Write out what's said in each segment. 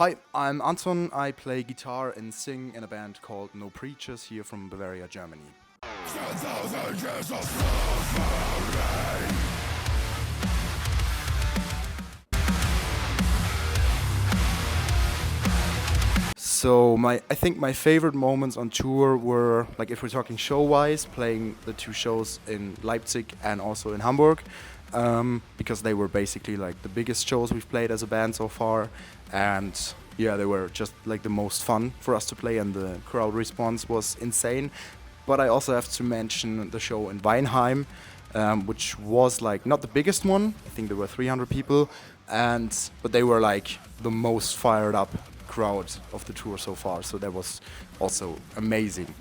Hi, I'm Anton. I play guitar and sing in a band called Nopreachers here from Bavaria, Germany. 10,000 years of suffering. So I think my favorite moments on tour were, like if we're talking show-wise, playing the two shows in Leipzig and also in Hamburg, because they were basically like the biggest shows we've played as a band so far, and yeah, they were just like the most fun for us to play, and the crowd response was insane. But I also have to mention the show in Weinheim, which was like not the biggest one. I think there were 300 people, but they were like the most fired up crowd of the tour so far. So that was also amazing.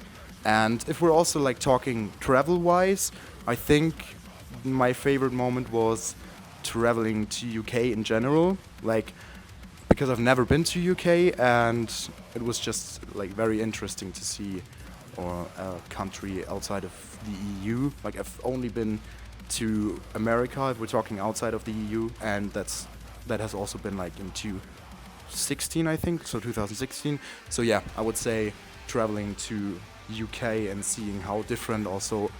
And if we're also like talking travel-wise, I think my favorite moment was traveling to UK in general. Like, because I've never been to UK, and it was just like very interesting to see a country outside of the EU. Like, I've only been to America if we're talking outside of the EU, and that has also been like in 2016, I think, so 2016. So yeah, I would say traveling to UK and seeing how different also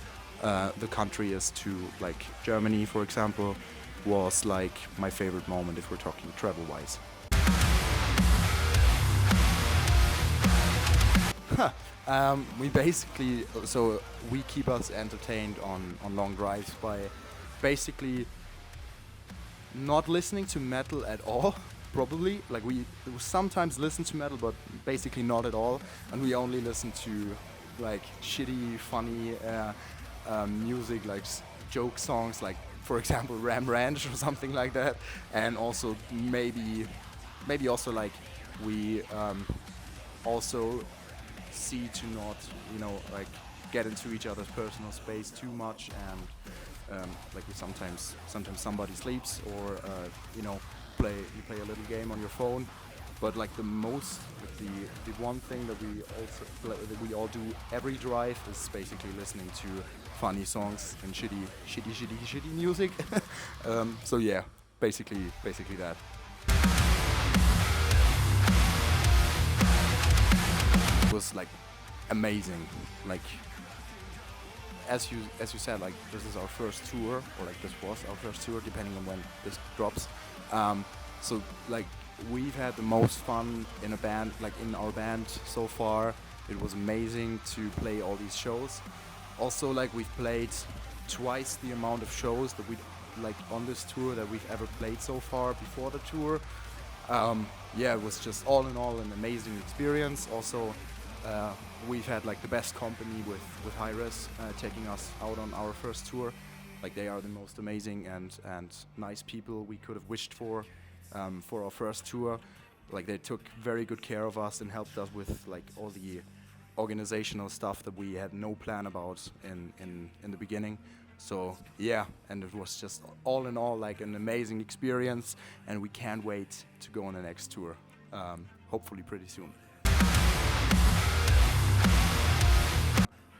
the country is to like Germany, for example, was like my favorite moment if we're talking travel-wise. We basically, so we keep us entertained on long drives by basically not listening to metal at all, probably. Like we sometimes listen to metal, but basically not at all. And we only listen to like shitty, funny music, like joke songs, like for example Ram Ranch or something like that. And also maybe also like we also see to not, like get into each other's personal space too much, and like we sometimes somebody sleeps, or play a little game on your phone. But like the one thing that we all do every drive is basically listening to funny songs and shitty music. So yeah, basically that. Was like amazing. Like as you said, like this is our first tour, or like this was our first tour, depending on when this drops. So like we've had the most fun in a band, like in our band so far. It was amazing to play all these shows. Also, like we've played twice the amount of shows that we like on this tour that we've ever played so far before the tour. Yeah, it was just all in all an amazing experience. Also, we've had like the best company with Hi-Res taking us out on our first tour. Like they are the most amazing and nice people we could have wished for our first tour. Like they took very good care of us and helped us with like all the organizational stuff that we had no plan about in the beginning. So yeah, and it was just all in all like an amazing experience, and we can't wait to go on the next tour, hopefully pretty soon.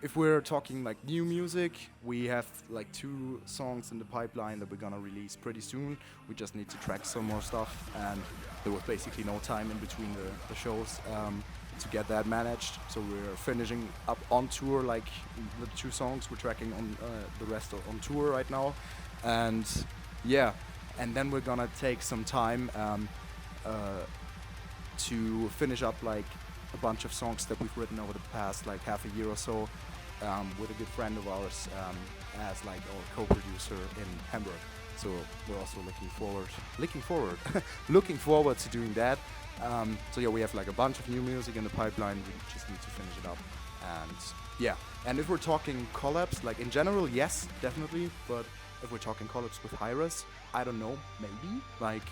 If we're talking like new music, we have like 2 songs in the pipeline that we're gonna release pretty soon. We just need to track some more stuff, and there was basically no time in between the shows to get that managed. So we're finishing up on tour, like the 2 songs we're tracking on the rest on tour right now. And yeah, and then we're gonna take some time to finish up like a bunch of songs that we've written over the past like half a year or so, with a good friend of ours as like our co-producer in Hamburg. So we're also looking forward to doing that. So yeah, we have like a bunch of new music in the pipeline. We just need to finish it up. And yeah, and if we're talking collabs, like in general, yes, definitely. But if we're talking collabs with Hi-Res, I don't know, maybe. Like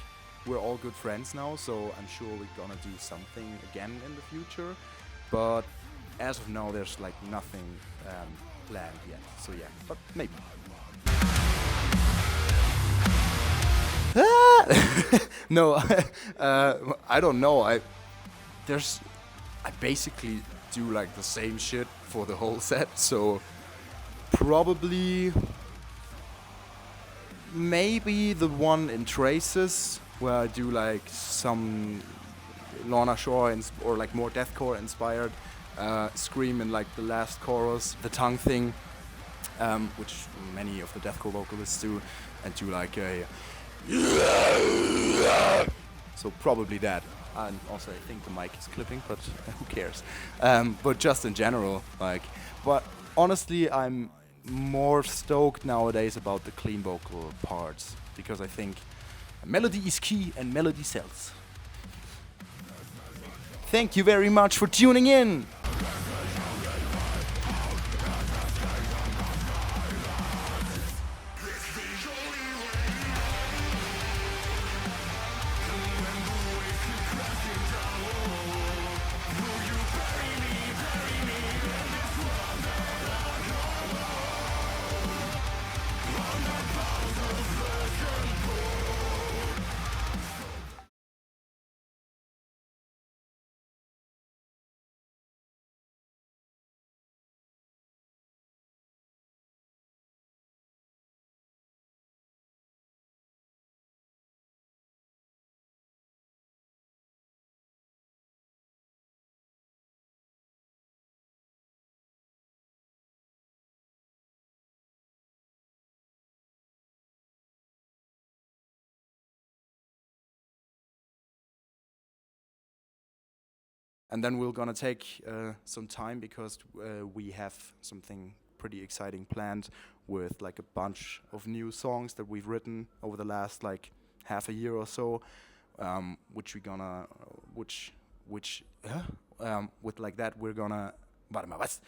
we're all good friends now, so I'm sure we're gonna do something again in the future. But as of now, there's like nothing planned yet. So yeah, but maybe. No, I don't know. I basically do like the same shit for the whole set, so probably maybe the one in Traces, where I do like some Lorna Shore or like more deathcore inspired scream in like the last chorus, the tongue thing, which many of the deathcore vocalists do, and do like a so probably that. And also I think the mic is clipping, but who cares? But just in general, like, but honestly, I'm more stoked nowadays about the clean vocal parts, because I think melody is key and melody sells. Thank you very much for tuning in. And then we're gonna take some time, because we have something pretty exciting planned with like a bunch of new songs that we've written over the last like half a year or so, which we're gonna, which with like that we're gonna. Warte mal, was?